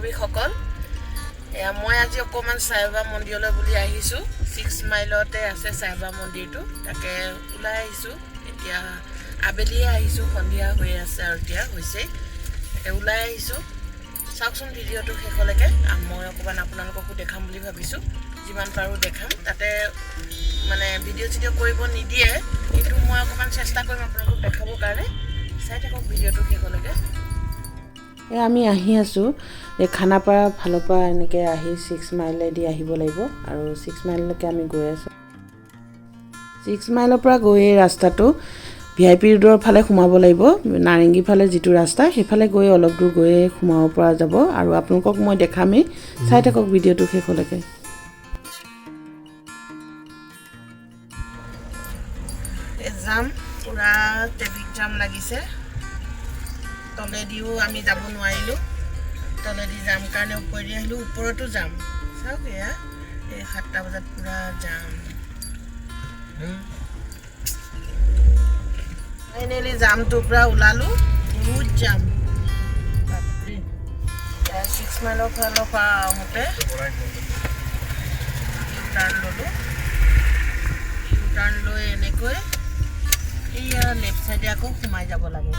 বান্ধৱীসকল মই আজি অকমান সাইবাবা মন্দিৰলৈ বুলি আহিছো 6 মাইলতে আছে সাইবাবা মন্দিৰটো তাকে ওলাই আহিছো এতিয়া আবেলিয়ে আহিছো সন্ধিয়া হৈ আছে আৰু এতিয়া হৈছে ওলাই আহিছো চাওকচোন ভিডিঅটো শেষলৈকে মই অকমান আপোনালোককো দেখাম বুলি ভাবিছো যিমান পাৰো দেখাম তাতে মানে ভিডিঅ' কৰিব নিদিয়ে কিন্তু মই অকমান চেষ্টা কৰিম আপোনালোকক দেখাবৰ কাৰণে চাই থাকক ভিডিঅ'টো শেষলৈকে আমি আহি আছো এই খানাপাৰা ফালৰ পৰা এনেকে আহি 6 মাইলে দি আহিব লাগিব আৰু 6 মাইললৈকে আমি গৈ আছো 6 মাইলৰ পৰা গৈ ৰাস্তাটো ভিআইপি ৰোডৰ ফালে সোমাব লাগিব নাৰেঙ্গী ফালে যিটো ৰাস্তা সেইফালে গৈ অলপ দূৰ গৈ সোমাব পৰা যাব আৰু আপোনালোকক মই দেখামেই চাই থাকক ভিডিঅ'টো শেষলৈকে জাম পুৰা ট্ৰেফিক জাম লাগিছে তলেদিও আমি যাব নোৱাৰিলো তলেদি জাম কাৰণে ওপৰেদি আহিলো ওপৰতো জাম চাওক এয়া এই 7টা বজাত পুৰা জাম ফাইনেলি জামটো পুৰা ওলালো বহুত জাম বাপৰে 6 মাইলৰ ফালৰ পৰা আহোঁতে টাৰ্ণ লৈ এনেকৈ এয়া লেফ্ট চাইডে আকৌ সোমাই যাব লাগে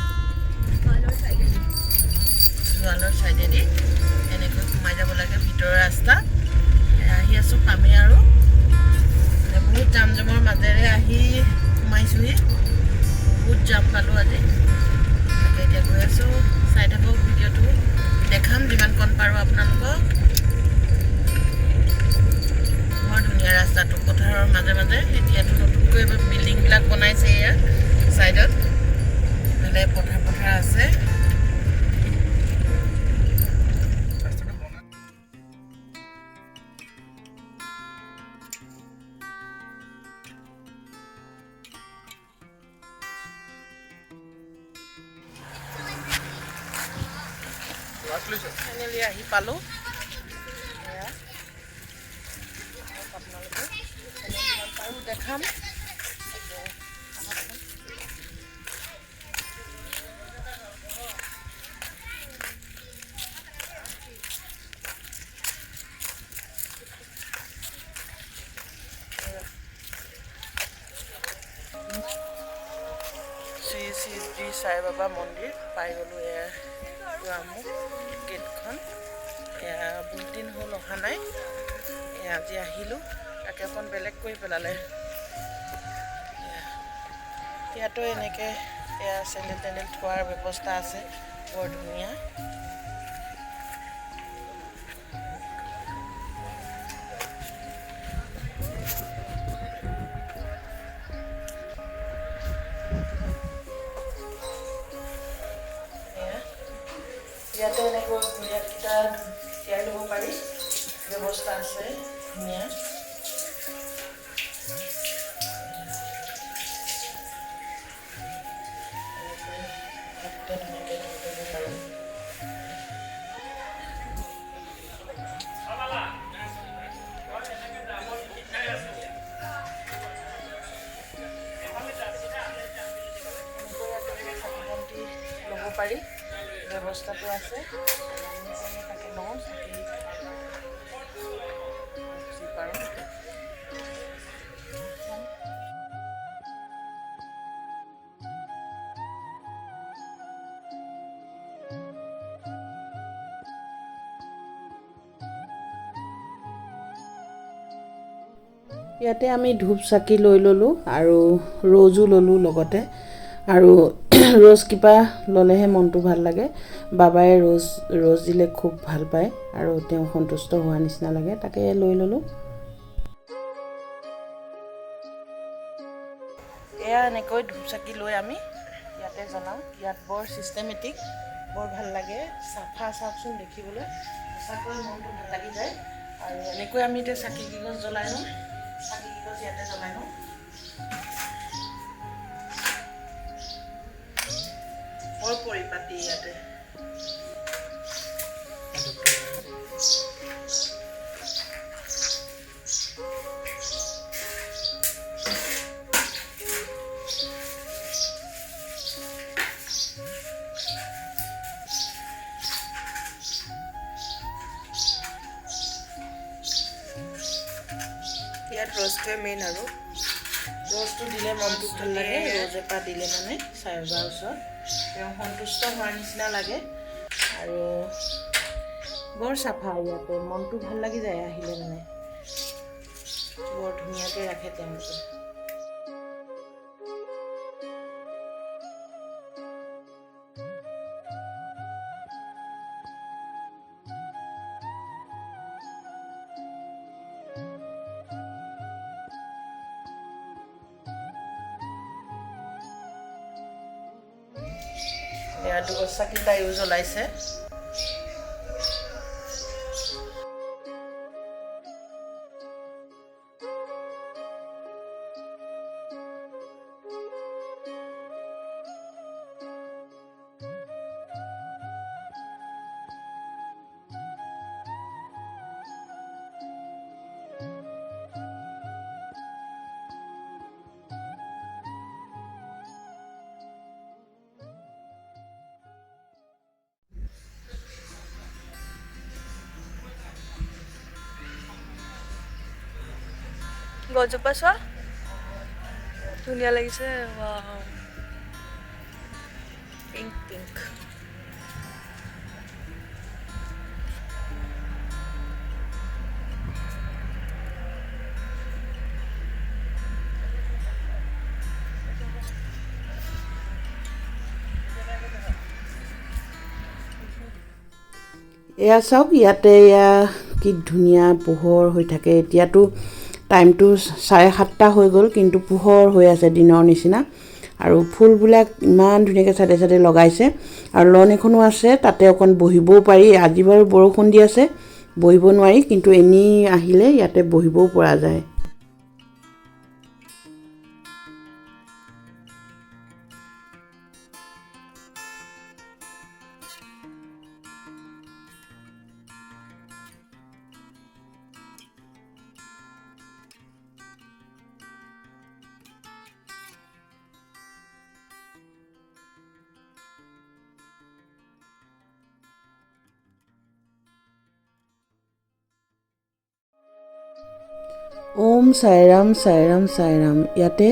জোৱালৰ চাইডেদি এনেকৈ সোমাই যাব লাগে ভিতৰৰ ৰাস্তা আহি আছো পামে আৰু বহুত জাম জামৰ মাজেৰে আহি সোমাইছোহি বহুত জাম পালো আজি এতিয়া গৈ আছো চাই থাকক ভিডিঅ'টো দেখাম যিমান কণ পাৰো আপোনালোকক বৰ ধুনীয়া ৰাস্তাটো পথাৰৰ মাজে মাজে এতিয়াতো নতুনকৈ বিল্ডিংবিলাক বনাইছে এয়া চাইডত মানে পথাৰ আছে ফাইনেলি আহি পালো আপোনালোকে দেখাম শ্ৰী সাইবাবা মন্দিৰ পাই গলো গেটখন বহুত দিন হ'ল অহা নাই আজি আহিলোঁ তাকে অকণ বেলেগ কৰি পেলালে ইয়াতো এনেকৈ চেণ্ডেল টেণ্ডেল থোৱাৰ ব্যৱস্থা আছে বৰ ধুনীয়া ইয়াতে এনেকৈ ভৰিয়াতকেইটা তিয়াই ল'ব পাৰি ব্যৱস্থা আছে ধুনীয়া ল'ব পাৰি ব্যৱস্থাটো আছে তাকে লওঁ পাৰোঁ ইয়াতে আমি ধূপ চাকি লৈ ল'লোঁ আৰু ৰ'জো ল'লোঁ লগতে আৰু ৰ'জ কিবা ল'লেহে মনটো ভাল লাগে বাবাই ৰ'জ দিলে খুব ভাল পায় আৰু তেওঁ সন্তুষ্ট হোৱা নিচিনা লাগে তাকে লৈ ল'লোঁ এয়া এনেকৈ ধূপ চাকি লৈ আমি ইয়াতে জ্বলাওঁ ইয়াত বৰ চিষ্টেমেটিক বৰ ভাল লাগে চাফা চাওকচোন দেখিবলৈ সঁচাকৈ মনটো ভাল লাগি যায় আৰু এনেকৈ আমি এতিয়া চাকি গছ জ্বলাই লওঁ চাকি গছ ইয়াতে জ্বলাই লওঁ বৰ পৰিপাতি ইয়াতে ৰ'জটোৱে মেইন আৰু ৰ'জটো দিলে মনটো ভাল লাগে ৰ'জ এপাহ দিলে মানে চাই বাবাৰ ওচৰত তেওঁ সন্তুষ্ট হোৱাৰ নিচিনা লাগে আৰু বৰ চাফা ইয়াতে মনটো ভাল লাগি যায় আহিলে মানে বৰ ধুনীয়াকৈ ৰাখে তেওঁলোকে চাকি তাইও জ্বলাইছে গজোপা চোৱা ধুনীয়া লাগিছে পিংক পিংক এয়া চাওক ইয়াতে এয়া কি ধুনীয়া পোহৰ হৈ থাকে এতিয়াতো টাইমটো 7:30 হৈ গ'ল কিন্তু পোহৰ হৈ আছে দিনৰ নিচিনা আৰু ফুলবিলাক ইমান ধুনীয়াকৈ চাইডে চাইডে লগাইছে আৰু লন এখনো আছে তাতে অকণ বহিবও পাৰি আজি বাৰু বৰষুণ দি আছে বহিব নোৱাৰি কিন্তু এনি আহিলে ইয়াতে বহিবও পৰা যায় ওম সাইৰাম সাইৰাম সাইৰাম ইয়াতে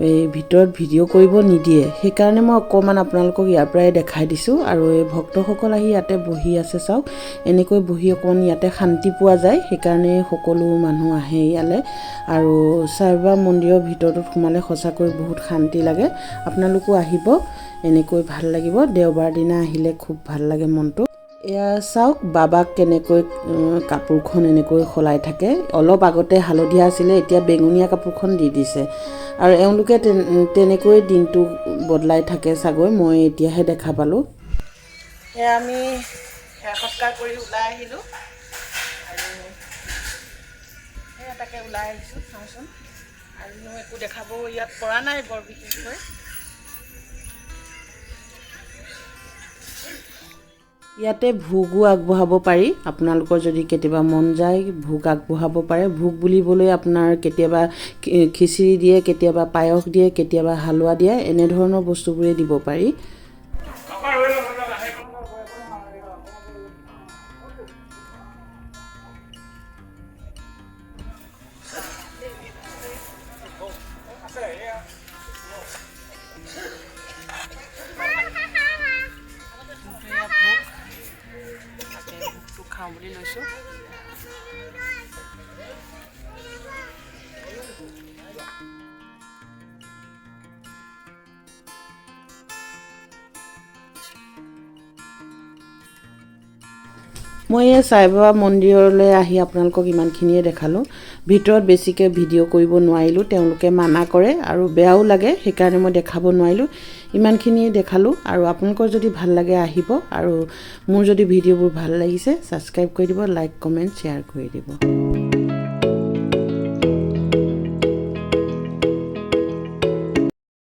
এই ভিতৰত ভিডিঅ' কৰিব নিদিয়ে সেইকাৰণে মই অকণমান আপোনালোকক ইয়াৰ পৰাই দেখাই দিছোঁ আৰু এই ভক্তসকল আহি ইয়াতে বহি আছে চাওক এনেকৈ বহি অকণমান ইয়াতে শান্তি পোৱা যায় সেইকাৰণে সকলো মানুহ আহে ইয়ালৈ আৰু সাইবাবা মন্দিৰৰ ভিতৰটোত সোমালে সঁচাকৈ বহুত শান্তি লাগে আপোনালোকো আহিব এনেকৈ ভাল লাগিব দেওবাৰ দিনা আহিলে খুব ভাল লাগে মনটো এয়া চাওক বাবাক কেনেকৈ কাপোৰখন এনেকৈ খলাই থাকে অলপ আগতে হালধীয়া আছিলে এতিয়া বেঙুনীয়া কাপোৰখন দি দিছে আৰু এওঁলোকে তেনেকৈ দিনটো বদলাই থাকে চাগৈ মই এতিয়াহে দেখা পালোঁ এয়া আমি সেৱা সৎকাৰ কৰি ওলাই আহিলোঁ আৰু সেয়া তাকে ওলাই আহিছোঁ চাওঁচোন আৰু একো দেখাব ইয়াত পৰা নাই বৰ বিশেষকৈ ইয়াতে ভোগো আগবঢ়াব পাৰি আপোনালোকৰ যদি কেতিয়াবা মন যায় ভোগ আগবঢ়াব পাৰে ভোগ বুলিবলৈ আপোনাৰ কেতিয়াবা খিচিৰি দিয়ে কেতিয়াবা পায়স দিয়ে কেতিয়াবা হালোৱা দিয়ে এনেধৰণৰ বস্তুবোৰে দিব পাৰি খাওঁ বুলি লৈছোঁ মই এই সাইবাবা মন্দিৰলৈ আহি আপোনালোকক ইমানখিনিয়ে দেখালোঁ ভিতৰত বেছিকৈ ভিডিঅ' কৰিব নোৱাৰিলোঁ তেওঁলোকে মানা কৰে আৰু বেয়াও লাগে সেইকাৰণে মই দেখাব নোৱাৰিলোঁ ইমানখিনিয়ে দেখালোঁ আৰু আপোনালোকৰ যদি ভাল লাগে আহিব আৰু মোৰ যদি ভিডিঅ'বোৰ ভাল লাগিছে ছাবস্ক্ৰাইব কৰি দিব লাইক কমেণ্ট শ্বেয়াৰ কৰি দিব